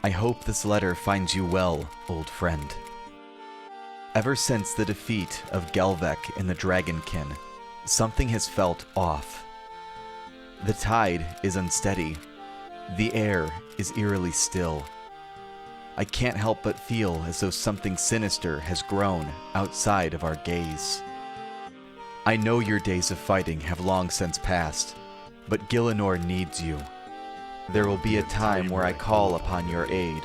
I hope this letter finds you well, old friend. Ever since the defeat of Gelvek and the Dragonkin, something has felt off. The tide is unsteady. The air is eerily still. I can't help but feel as though something sinister has grown outside of our gaze. I know your days of fighting have long since passed, but Gielinor needs you. There will be a time where I call upon your aid.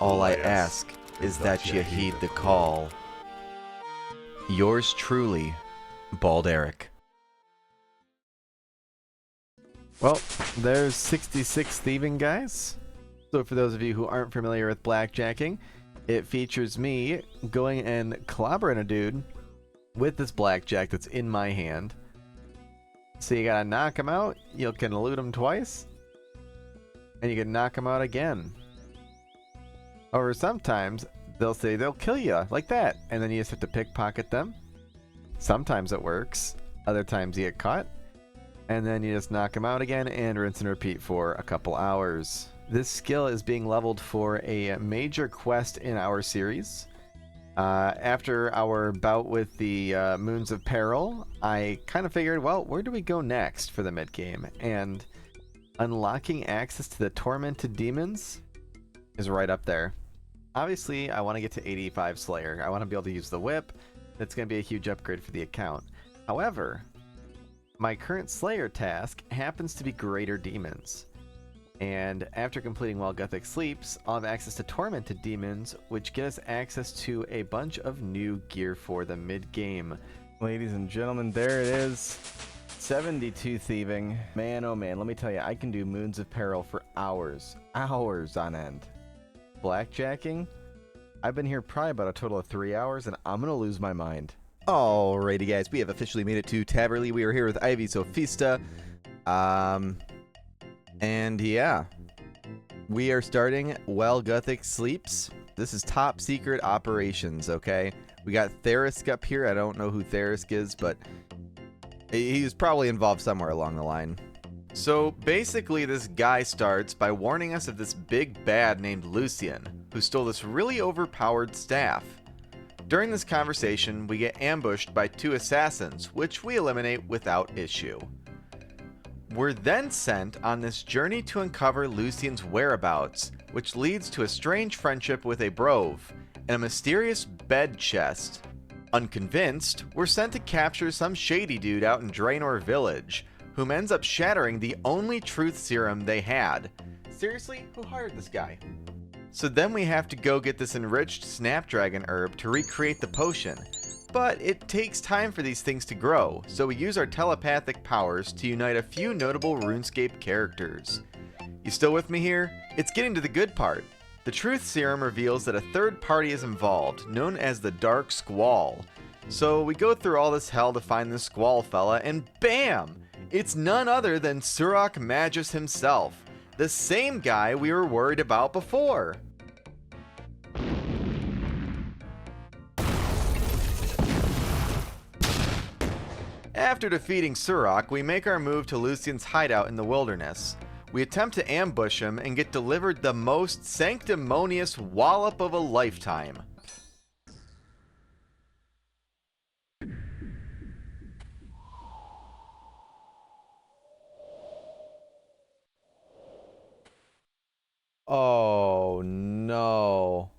All I ask is that you heed the call. Yours truly, Bald Eric. Well, there's 66 thieving guys. So for those of you who aren't familiar with blackjacking, it features me going and clobbering a dude with this blackjack that's in my hand. So you gotta knock him out, you can loot him twice, and you can knock him out again. Or sometimes they'll say they'll kill you like that, and then you just have to pickpocket them. Sometimes it works, other times you get caught, and then you just knock them out again and rinse and repeat for a couple hours. This skill is being leveled for a major quest in our series. After our bout with the Moons of Peril, I kind of figured, well, where do we go next for the mid-game? And unlocking access to the Tormented Demons is right up there. Obviously, I want to get to 85 Slayer. I want to be able to use the whip. That's going to be a huge upgrade for the account. However, my current Slayer task happens to be Greater Demons. And after completing While Gothic Sleeps, I'll have access to Tormented Demons, which get us access to a bunch of new gear for the mid-game. Ladies and gentlemen, there it is. 72 thieving. Man, oh man, let me tell you, I can do Moons of Peril for hours. Hours on end. Blackjacking? I've been here probably about a total of 3 hours, and I'm gonna lose my mind. Alrighty, guys, we have officially made it to Taverly. We are here with Ivy Sophista. And yeah, we are starting While Gothic Sleeps. This is top secret operations, okay? We got Therisk up here. I don't know who Therisk is, but he's probably involved somewhere along the line. So basically, this guy starts by warning us of this big bad named Lucian, who stole this really overpowered staff. During this conversation, we get ambushed by 2 assassins, which we eliminate without issue. We're then sent on this journey to uncover Lucian's whereabouts, which leads to a strange friendship with a Brove and a mysterious bed chest. Unconvinced, we're sent to capture some shady dude out in Draenor Village, whom ends up shattering the only truth serum they had. Seriously, who hired this guy? So then we have to go get this enriched snapdragon herb to recreate the potion. But it takes time for these things to grow, so we use our telepathic powers to unite a few notable RuneScape characters. You still with me here? It's getting to the good part. The truth serum reveals that a third party is involved, known as the Dark Squall. So we go through all this hell to find this Squall fella, and BAM! It's none other than Surok Magus himself, the same guy we were worried about before. After defeating Surok, we make our move to Lucian's hideout in the wilderness. We attempt to ambush him and get delivered the most sanctimonious wallop of a lifetime. Oh no.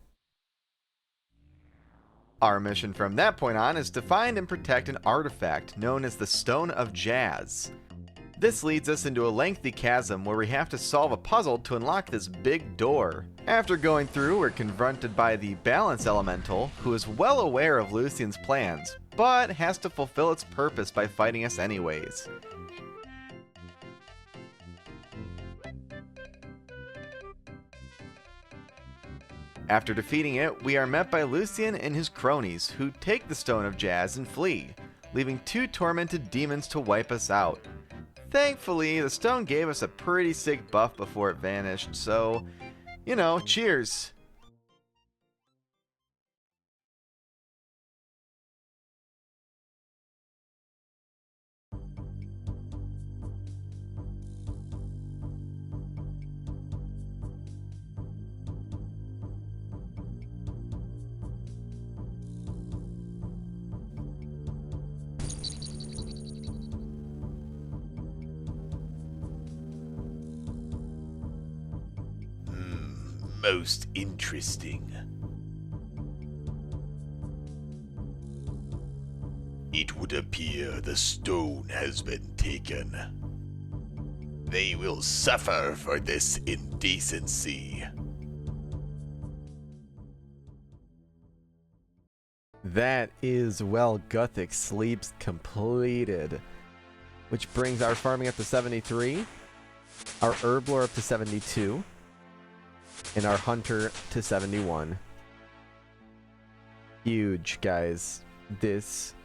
Our mission from that point on is to find and protect an artifact known as the Stone of Jazz. This leads us into a lengthy chasm where we have to solve a puzzle to unlock this big door. After going through, we're confronted by the Balance Elemental, who is well aware of Lucian's plans, but has to fulfill its purpose by fighting us anyways. After defeating it, we are met by Lucian and his cronies, who take the Stone of Jazz and flee, leaving 2 tormented demons to wipe us out. Thankfully, the stone gave us a pretty sick buff before it vanished, so, you know, cheers! most interesting. It would appear the stone has been taken. They will suffer for this indecency. That is Well Gothic Sleeps completed. Which brings our farming up to 73, our herb lore up to 72, and our hunter to 71. Huge, guys. This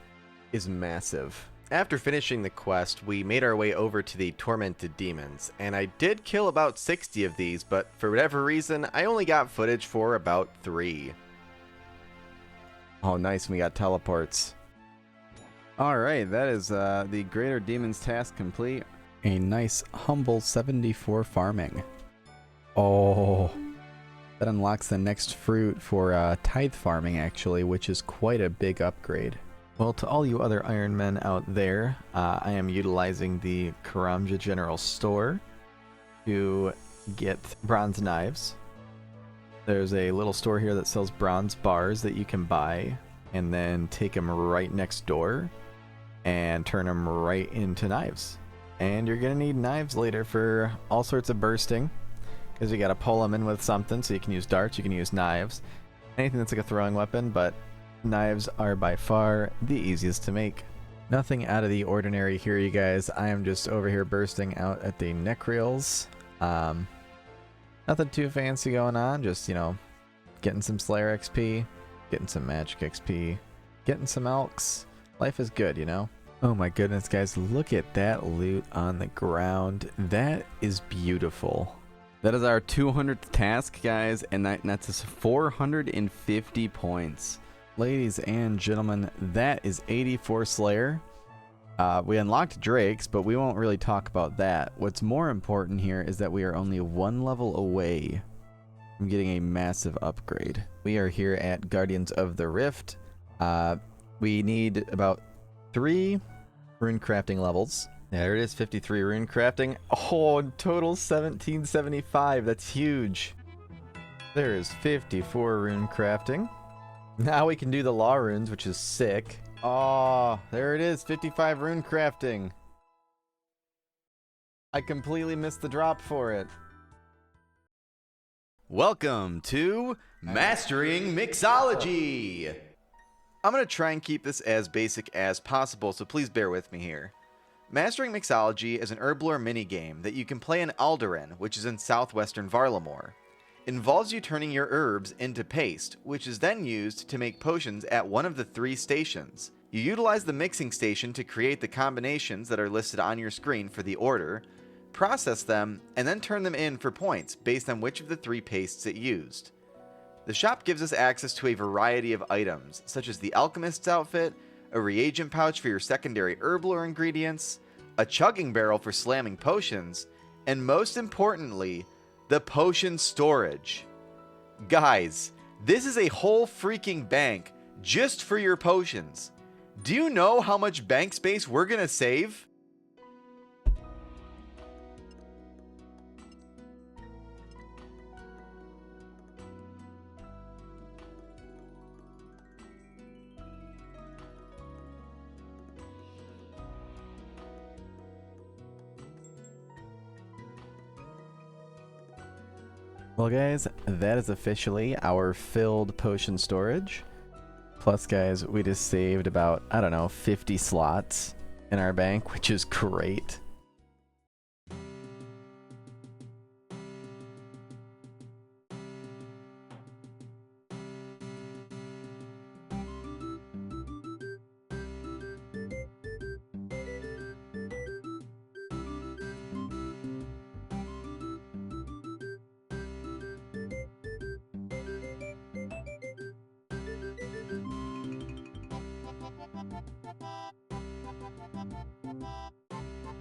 is massive. After finishing the quest, we made our way over to the Tormented Demons, and I did kill about 60 of these, but for whatever reason, I only got footage for about 3. Oh, nice, we got teleports. Alright, that is the Greater Demons task complete. A nice, humble 74 farming. Oh, that unlocks the next fruit for tithe farming, actually, which is quite a big upgrade. Well, to all you other Iron Men out there, I am utilizing the Karamja General Store to get bronze knives. There's a little store here that sells bronze bars that you can buy and then take them right next door and turn them right into knives. And you're going to need knives later for all sorts of bursting, because you got to pull them in with something, so you can use darts, you can use knives, anything that's like a throwing weapon, but knives are by far the easiest to make. Nothing out of the ordinary here, you guys. I am just over here bursting out at the Necreals. Nothing too fancy going on, just, you know, getting some Slayer XP, getting some Magic XP, getting some Elks. Life is good, you know? Oh my goodness, guys, look at that loot on the ground. That is beautiful. That is our 200th task, guys, and that's us 450 points. Ladies and gentlemen, that is 84 Slayer. We unlocked Drakes, but we won't really talk about that. What's more important here is that we are only 1 level away from getting a massive upgrade. We are here at Guardians of the Rift. We need about 3 rune crafting levels. There it is, 53 rune crafting. Oh, total 1775. That's huge. There is 54 rune crafting. Now we can do the law runes, which is sick. Oh, there it is, 55 rune crafting. I completely missed the drop for it. Welcome to Mastering Mixology! I'm going to try and keep this as basic as possible, so please bear with me here. Mastering Mixology is an herblore minigame that you can play in Alderaan, which is in southwestern Varlamore. It involves you turning your herbs into paste, which is then used to make potions at one of the 3 stations. You utilize the mixing station to create the combinations that are listed on your screen for the order, process them, and then turn them in for points based on which of the 3 pastes it used. The shop gives us access to a variety of items, such as the alchemist's outfit, a reagent pouch for your secondary herblore ingredients, a chugging barrel for slamming potions, and most importantly, the potion storage. Guys, this is a whole freaking bank just for your potions. Do you know how much bank space we're gonna save? Well, guys, that is officially our filled potion storage. Plus, guys, we just saved about, I don't know, 50 slots in our bank, which is great.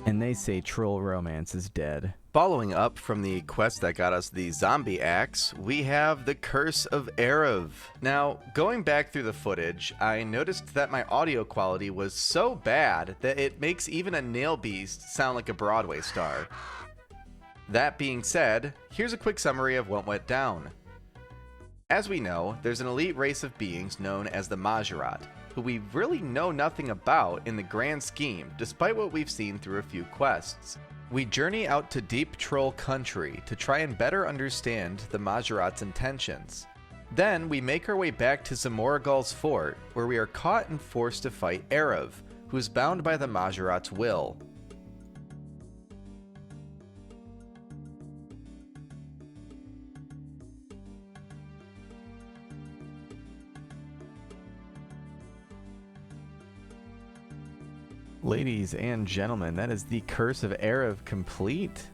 And they say troll romance is dead. Following up from the quest that got us the zombie axe, we have the Curse of Erev. Now, going back through the footage, I noticed that my audio quality was so bad that it makes even a nail beast sound like a Broadway star. That being said, here's a quick summary of what went down. As we know, there's an elite race of beings known as the Majorat, who we really know nothing about in the grand scheme, despite what we've seen through a few quests. We journey out to Deep Troll Country to try and better understand the Majorat's intentions. Then we make our way back to Zamoragul's fort, where we are caught and forced to fight Arav, who is bound by the Majorat's will. Ladies and gentlemen, that is the Curse of Arav complete.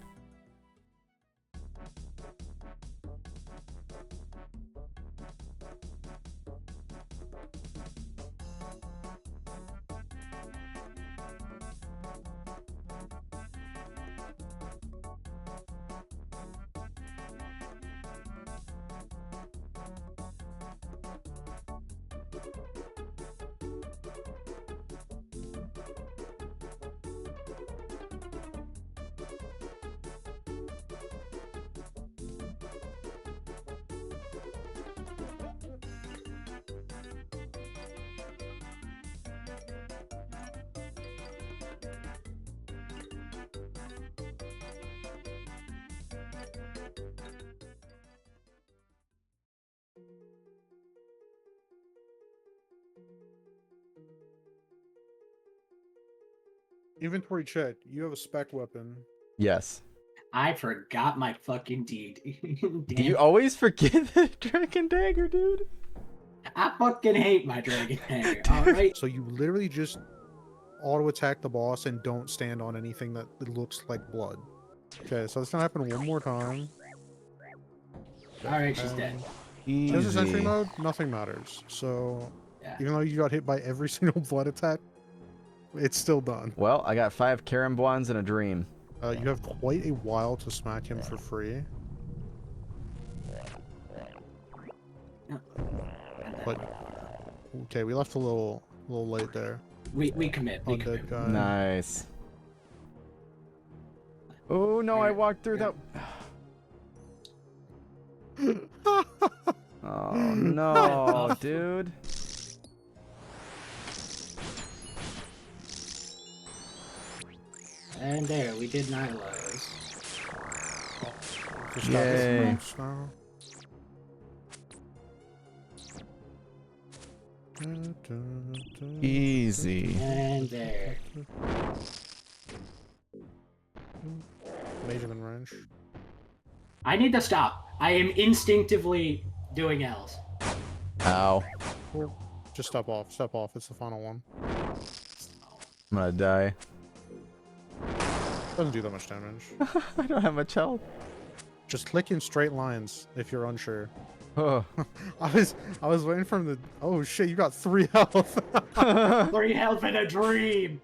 Inventory check. You have a spec weapon. Yes. I forgot my fucking deed. Do you always forget the Dragon Dagger, dude? I fucking hate my dragon dagger. All right. So you literally just auto attack the boss and don't stand on anything that looks like blood. Okay, so that's gonna happen one more time. All right, she's dead. Just a sentry Easy. mode, nothing matters. So Yeah. even though you got hit by every single blood attack, it's still done. Well, I got 5 Karambwans and a dream. You have quite a while to smack him for free. But okay, we left a little late there. We commit. We Undead commit. guy. Nice. Oh no, I walked through that. Oh no, dude. And there, we did Nylos. Just Yay. now. Easy. And there. Mage of wrench. I need to stop. I am instinctively doing L's. Ow. Just step off. Step off. It's the final one. I'm gonna die. Doesn't do that much damage. I don't have much health. Just click in straight lines if you're unsure. Oh. I was waiting for him to. Oh shit! You got 3 health. 3 health in a dream.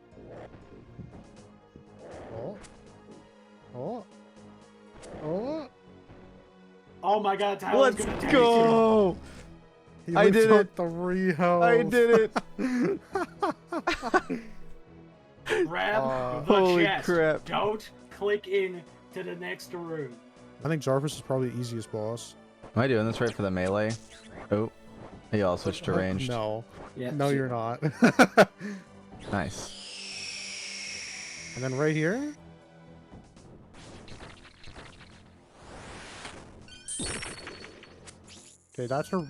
Oh. Oh. Oh. Oh my god, Tyler's Let's gonna take go! He I did lifted it. 3 health. I did it! you. Grab the Holy chest. crap. Don't click in to the next room. I think Jarvis is probably the easiest boss. Am I doing this right for the melee? Oh. Hey, I'll switch to ranged. No. Yeah. No, you're not. Nice. And then right here. Okay, that's her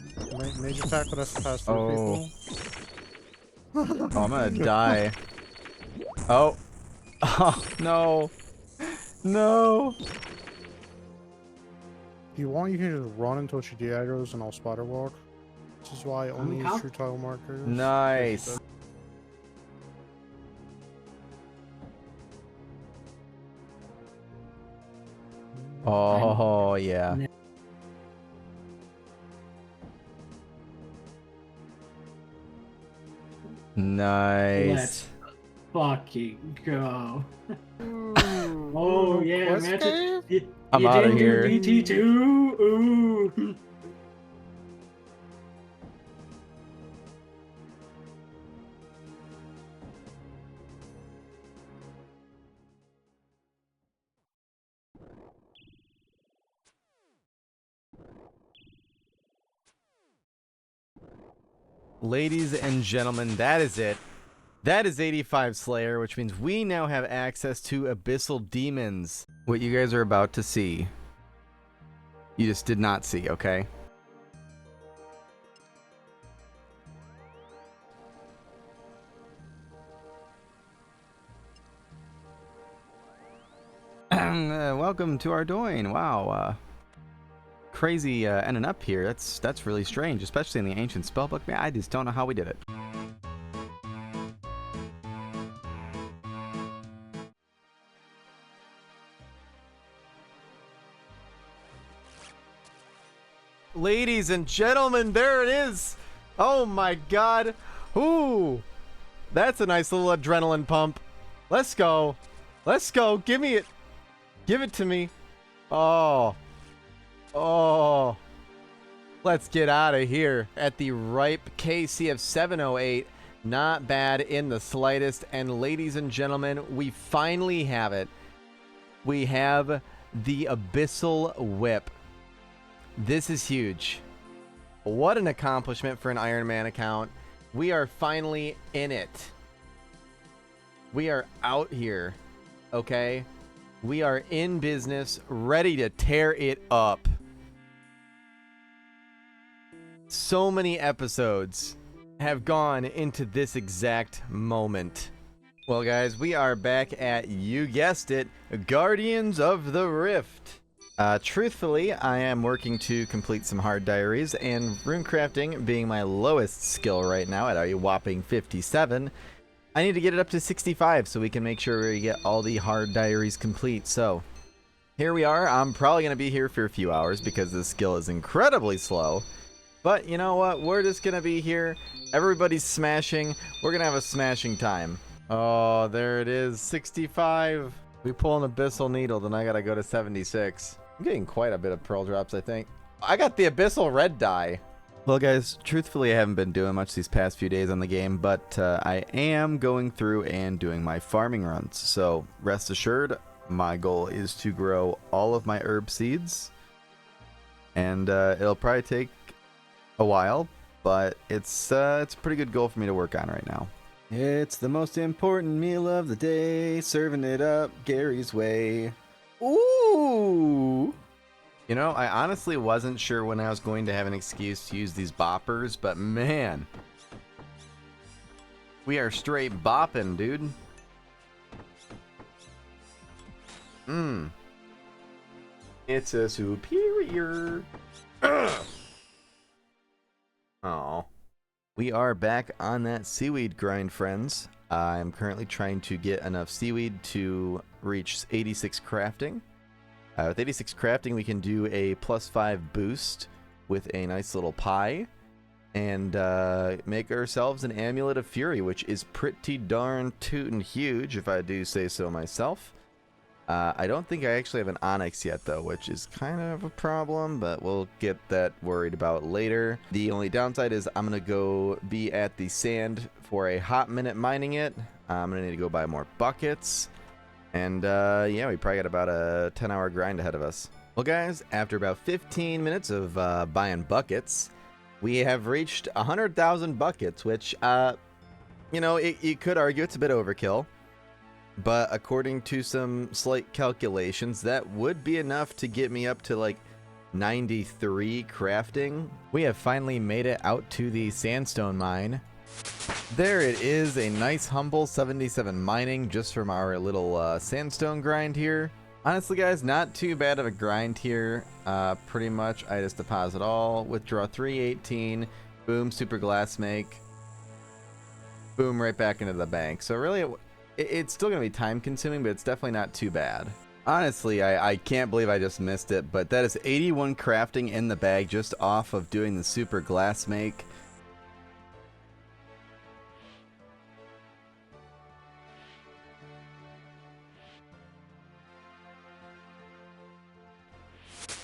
major attack that has to pass through Oh. people. Oh, I'm gonna die. Oh. Oh, no. No. If you want, you can just run until she de-aggroes and I'll spider walk. This is why I only use Okay. true tile markers. Nice. Oh, yeah. Nice. Let's fucking go. Oh yeah, Quest man. cave? You, I'm you outta didn't here. do BT2? Ooh. Ladies and gentlemen, that is it. That is 85 Slayer, which means we now have access to Abyssal Demons. What you guys are about to see, you just did not see, okay? Welcome to Ardoin. Wow, crazy ending up here. That's really strange, especially in the ancient spellbook. Man, I just don't know how we did it. Ladies and gentlemen, there it is. Oh my god. Ooh, that's a nice little adrenaline pump. Let's go. Let's go. Give me it. Give it to me. Oh. Oh. Let's get out of here. At the ripe KC of 708. Not bad in the slightest. And ladies and gentlemen, we finally have it. We have the Abyssal Whip. This is huge. What an accomplishment for an Iron Man account. We are finally in it. We are out here. Okay? We are in business, ready to tear it up. So many episodes have gone into this exact moment. Well, guys, we are back at, you guessed it, Guardians of the Rift. Truthfully, I am working to complete some hard diaries, and runecrafting being my lowest skill right now at a whopping 57, I need to get it up to 65 so we can make sure we get all the hard diaries complete. So, here we are. I'm probably going to be here for a few hours because this skill is incredibly slow. But you know what? We're just going to be here. Everybody's smashing. We're going to have a smashing time. Oh, there it is. 65. We pull an Abyssal Needle, then I got to go to 76. I'm getting quite a bit of pearl drops, I think. I got the Abyssal Red die. Well, guys, truthfully, I haven't been doing much these past few days on the game, but I am going through and doing my farming runs. So, rest assured, my goal is to grow all of my herb seeds. And it'll probably take a while, but it's a pretty good goal for me to work on right now. It's the most important meal of the day, serving it up Gary's way. Ooh! You know, I honestly wasn't sure when I was going to have an excuse to use these boppers, but man, we are straight bopping, dude. It's a superior. Oh. We are back on that seaweed grind, friends. I'm currently trying to get enough seaweed to reach 86 crafting. With 86 crafting, we can do a +5 boost with a nice little pie and make ourselves an Amulet of Fury, which is pretty darn tootin' huge, if I do say so myself. I don't think I actually have an Onyx yet, though, which is kind of a problem, but we'll get that worried about later. The only downside is I'm going to go be at the sand for a hot minute mining it. I'm going to need to go buy more buckets. And yeah, we probably got about a 10-hour grind ahead of us. Well, guys, after about 15 minutes of buying buckets, we have reached 100,000 buckets, which, you know, you could argue it's a bit overkill. But according to some slight calculations, that would be enough to get me up to like 93 crafting. We have finally made it out to the sandstone mine. There it is, a nice humble 77 mining just from our little sandstone grind here. Honestly, guys, not too bad of a grind here. Pretty much I just deposit all, withdraw 318, boom, super glass make, boom, right back into the bank. So really, it's still going to be time consuming, but it's definitely not too bad. Honestly, I can't believe I just missed it, but that is 81 crafting in the bag just off of doing the super glass make.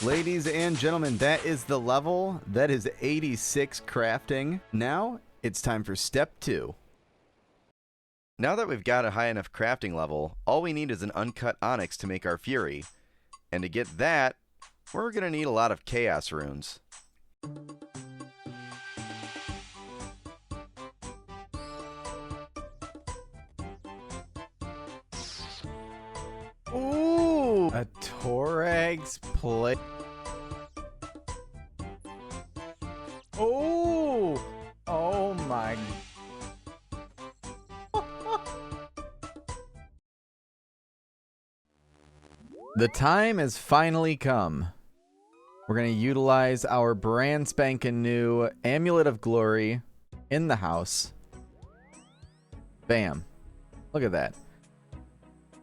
Ladies and gentlemen, that is the level. That is 86 crafting. Now, it's time for step 2. Now that we've got a high enough crafting level, all we need is an uncut onyx to make our fury. And to get that, we're going to need a lot of chaos runes. Ooh, a Torag's plate. Oh, oh my. The time has finally come. We're going to utilize our brand spanking new Amulet of Glory in the house. Bam. Look at that.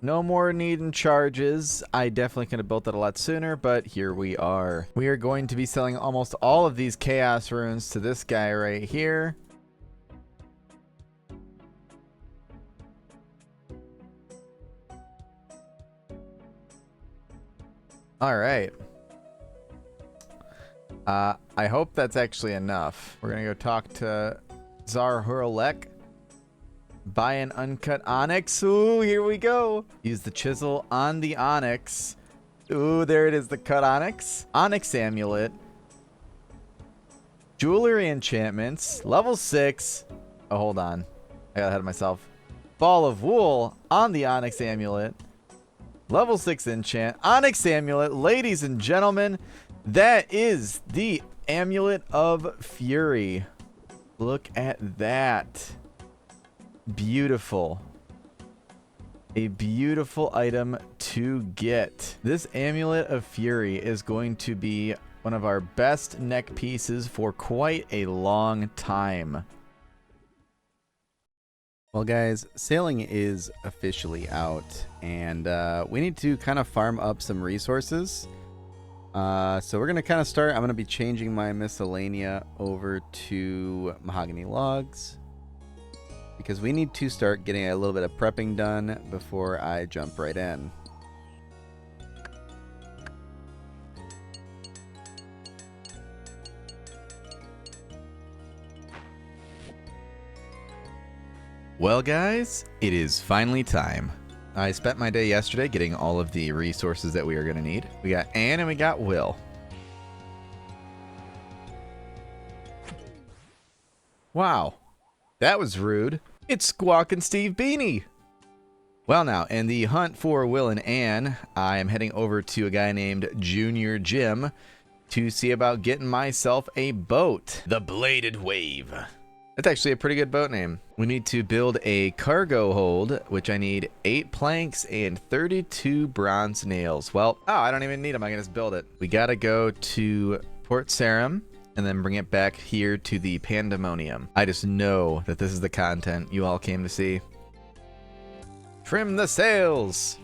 No more needing charges. I definitely could have built that a lot sooner, but here we are. We are going to be selling almost all of these Chaos Runes to this guy right here. All right. I hope that's actually enough. We're going to go talk to Zar Hurlek. Buy an uncut onyx. Ooh, here we go. Use the chisel on the onyx. Ooh, there it is, the cut onyx. Onyx amulet. Jewelry enchantments. Level 6. Oh, hold on. I got ahead of myself. Ball of wool on the onyx amulet. Level 6 enchant. Onyx amulet. Ladies and gentlemen, that is the Amulet of Fury. Look at that. Beautiful. A beautiful item to get. This Amulet of Fury is going to be one of our best neck pieces for quite a long time. Well guys, sailing is officially out, and we need to kind of farm up some resources. So we're going to kind of start. I'm going to be changing my miscellanea over to mahogany logs, because we need to start getting a little bit of prepping done before I jump right in. Well guys, it is finally time. I spent my day yesterday getting all of the resources that we are going to need. We got Anne and we got Will. Wow, that was rude. It's Squawk and Steve Beanie. Well now, in the hunt for Will and Anne, I am heading over to a guy named Junior Jim to see about getting myself a boat. The Bladed Wave. That's actually a pretty good boat name. We need to build a cargo hold, which I need 8 planks and 32 bronze nails. Well, oh, I don't even need them. I can just build it. We gotta go to Port Sarum and then bring it back here to the Pandemonium. I just know that this is the content you all came to see. Trim the sails.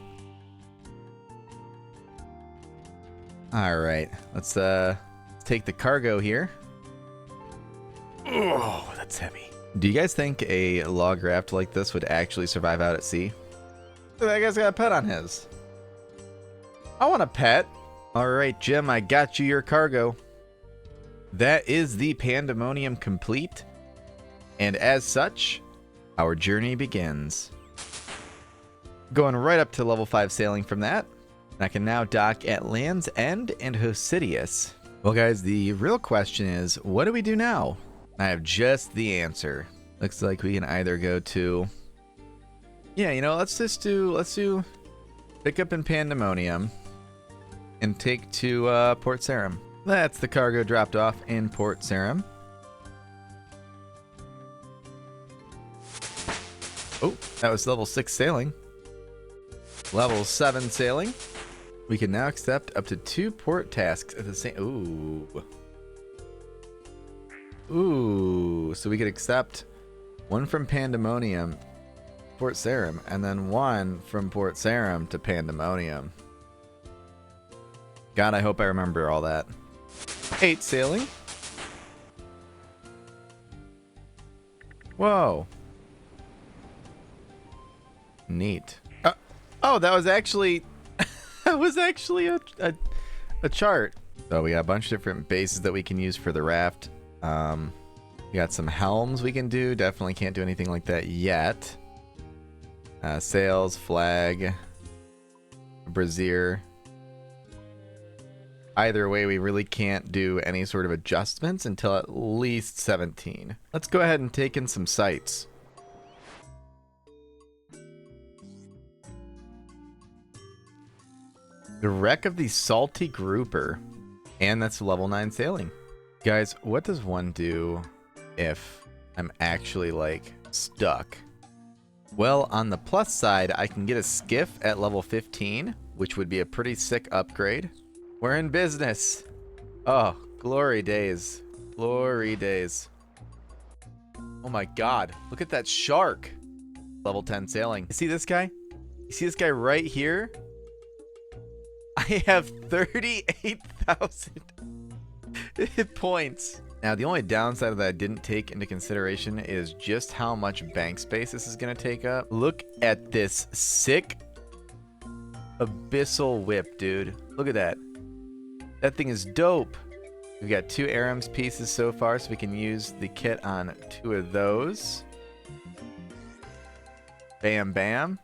All right, let's take the cargo here. Oh, that's heavy. Do you guys think a log raft like this would actually survive out at sea? That guy's got a pet on his. I want a pet. All right, Jim, I got you your cargo. That is the Pandemonium complete. And as such, our journey begins. Going right up to level 5 sailing from that. And I can now dock at Land's End and Hosidius. Well, guys, the real question is, what do we do now? I have just the answer. Looks like we can either go to... Yeah, you know, let's do pick up in Pandemonium and take to Port Sarum. That's the cargo dropped off in Port Sarum. Oh, that was level 6 sailing. Level 7 sailing. We can now accept up to 2 port tasks at the same... Ooh. Ooh, so we could accept one from Pandemonium, Port Sarum, and then one from Port Sarum to Pandemonium. God, I hope I remember all that. 8 sailing. Whoa. Neat. Oh, that was actually that was actually a chart. So we got a bunch of different bases that we can use for the raft. We got some helms we can do. Definitely can't do anything like that yet. Sails, flag, brazier. Either way, we really can't do any sort of adjustments until at least 17. Let's go ahead and take in some sights. The wreck of the salty grouper. And that's level 9 sailing. Guys, what does one do if I'm actually like stuck? Well, on the plus side, I can get a skiff at level 15, which would be a pretty sick upgrade. We're in business. Oh, glory days. Glory days. Oh my god, look at that shark. Level 10 sailing. You see this guy? You see this guy right here? I have 38,000 hit points. Now, the only downside that I didn't take into consideration is just how much bank space this is going to take up. Look at this sick abyssal whip, dude. Look at that. That thing is dope. We've got 2 Aram's pieces so far, so we can use the kit on 2 of those. Bam, bam.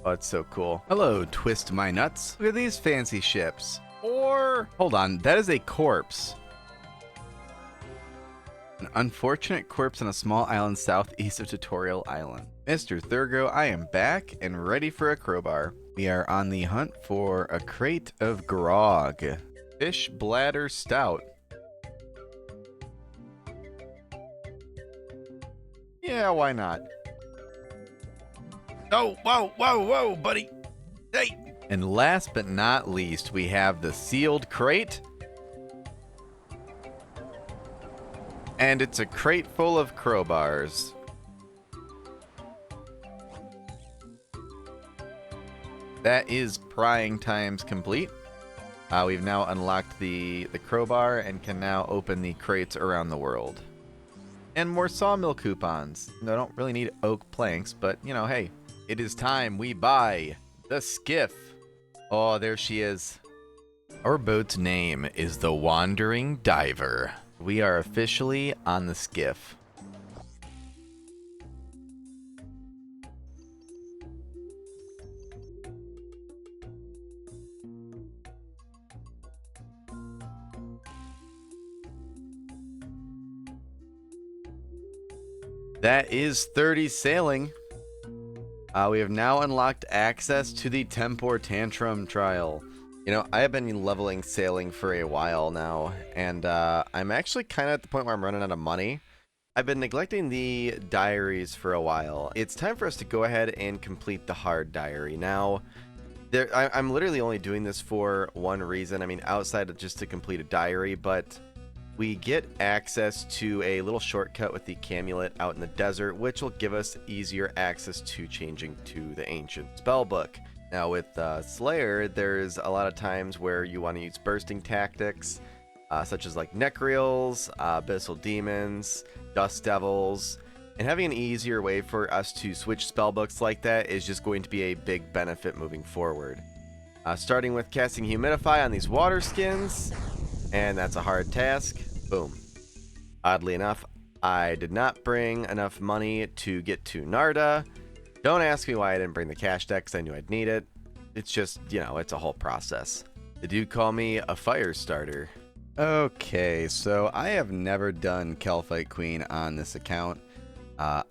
Oh, it's so cool. Hello, twist my nuts. Look at these fancy ships. Or, hold on, that is a corpse. An unfortunate corpse on a small island southeast of Tutorial Island. Mr. Thurgo, I am back and ready for a crowbar. We are on the hunt for a crate of grog. Fish bladder stout. Yeah, why not? Oh, whoa, whoa, whoa, buddy. Hey. And last but not least, we have the sealed crate. And it's a crate full of crowbars. That is prying times complete. We've now unlocked the crowbar and can now open the crates around the world. And more sawmill coupons. No, I don't really need oak planks, but, you know, hey. It is time we buy the skiff. Oh, there she is. Our boat's name is the Wandering Diver. We are officially on the skiff. That is 30 sailing. We have now unlocked access to the Tempor Tantrum trial. You know, I have been leveling sailing for a while now, and I'm actually kind of at the point where I'm running out of money. I've been neglecting the diaries for a while. It's time for us to go ahead and complete the hard diary. Now, I'm literally only doing this for one reason. I mean, outside of just to complete a diary, but we get access to a little shortcut with the Camulet out in the desert, which will give us easier access to changing to the ancient spellbook. Now with Slayer, there's a lot of times where you want to use bursting tactics, such as like Necreals, Abyssal Demons, Dust Devils, and having an easier way for us to switch spellbooks like that is just going to be a big benefit moving forward. Starting with casting Humidify on these water skins, and that's a hard task. Boom. Oddly enough, I did not bring enough money to get to Narda. Don't ask me why I didn't bring the cash deck, because I knew I'd need it. It's just, you know, it's a whole process. They do call me a fire starter. Okay, so I have never done Kelphite Queen on this account.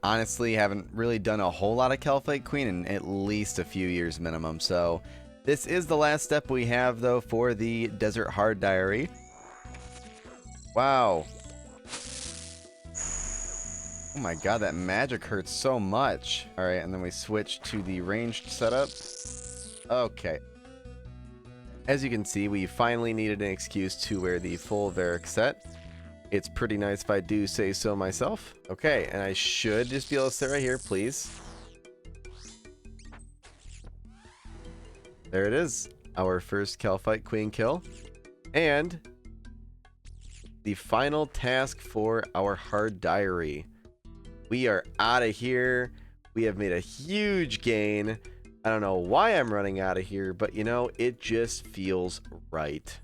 Honestly, haven't really done a whole lot of Kelphite Queen in at least a few years minimum. So this is the last step we have, though, for the Desert Hard Diary. Wow. Oh my god, that magic hurts so much. Alright, and then we switch to the ranged setup. Okay. As you can see, we finally needed an excuse to wear the full Varric set. It's pretty nice if I do say so myself. Okay, and I should just be able to sit right here, please. There it is. Our first Kelphite Queen kill. And the final task for our hard diary. We are out of here. We have made a huge gain. I don't know why I'm running out of here, but you know, it just feels right.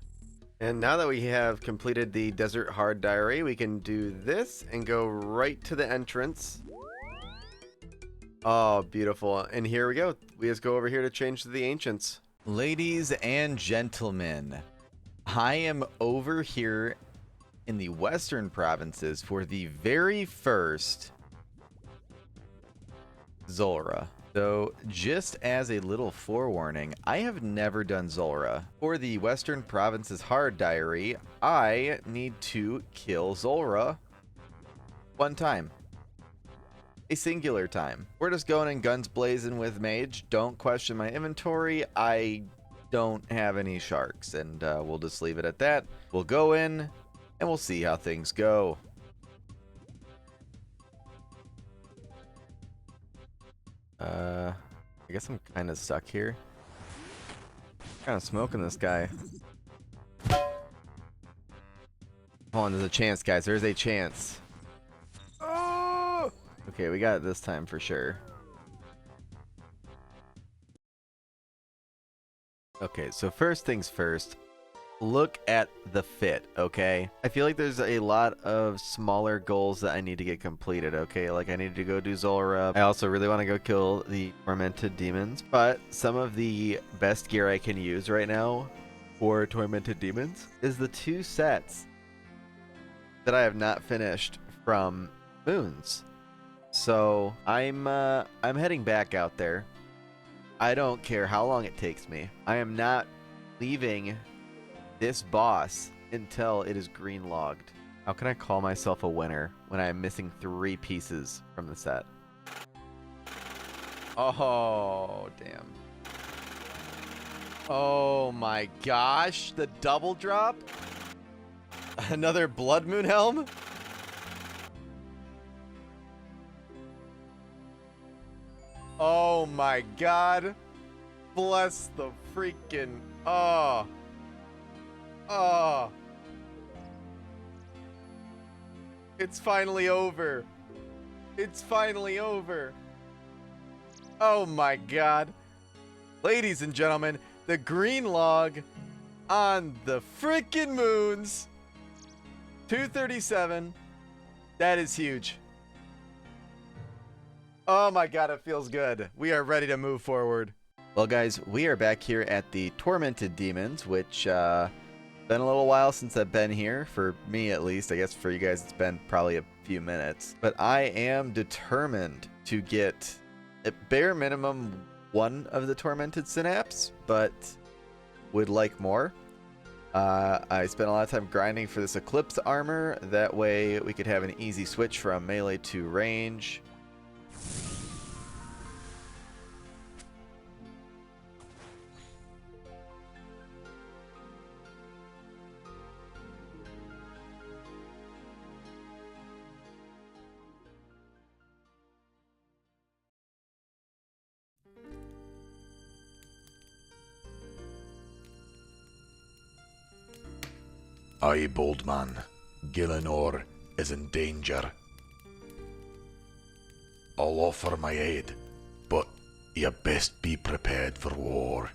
And now that we have completed the Desert Hard Diary, we can do this and go right to the entrance. Oh, beautiful. And here we go. We just go over here to change to the Ancients. Ladies and gentlemen, I am over here in the Western Provinces for the very first Zulrah. So, just as a little forewarning, I have never done Zulrah. For the Western Province's Hard Diary, I need to kill Zulrah one time. A singular time. We're just going in guns blazing with Mage. Don't question my inventory. I don't have any sharks, and we'll just leave it at that. We'll go in, and we'll see how things go. I guess I'm kind of stuck here. Kind of smoking this guy. Hold on, there's a chance, guys. There's a chance. Oh! Okay, we got it this time for sure. Okay, so first things first. Look at the fit, okay? I feel like there's a lot of smaller goals that I need to get completed, okay? Like I need to go do Zulrah. I also really want to go kill the Tormented Demons. But some of the best gear I can use right now for Tormented Demons is the 2 sets that I have not finished from Moons. So I'm heading back out there. I don't care how long it takes me. I am not leaving this boss until it is green logged. How can I call myself a winner when I am missing 3 pieces from the set? Oh, damn. Oh my gosh, the double drop? Another Blood Moon Helm? Oh my god. Bless the freaking... Oh. Oh. It's finally over. It's finally over. Oh my god. Ladies and gentlemen, the green log on the freaking moons. 237. That is huge. Oh my god, it feels good. We are ready to move forward. Well guys, we are back here at the Tormented Demons, which been a little while since I've been here, for me at least. I guess for you guys it's been probably a few minutes. But I am determined to get at bare minimum 1 of the Tormented Synapse, but would like more. I spent a lot of time grinding for this Eclipse armor. That way we could have an easy switch from melee to range. Aye, bold man. Gillenor is in danger. I'll offer my aid, but you best be prepared for war.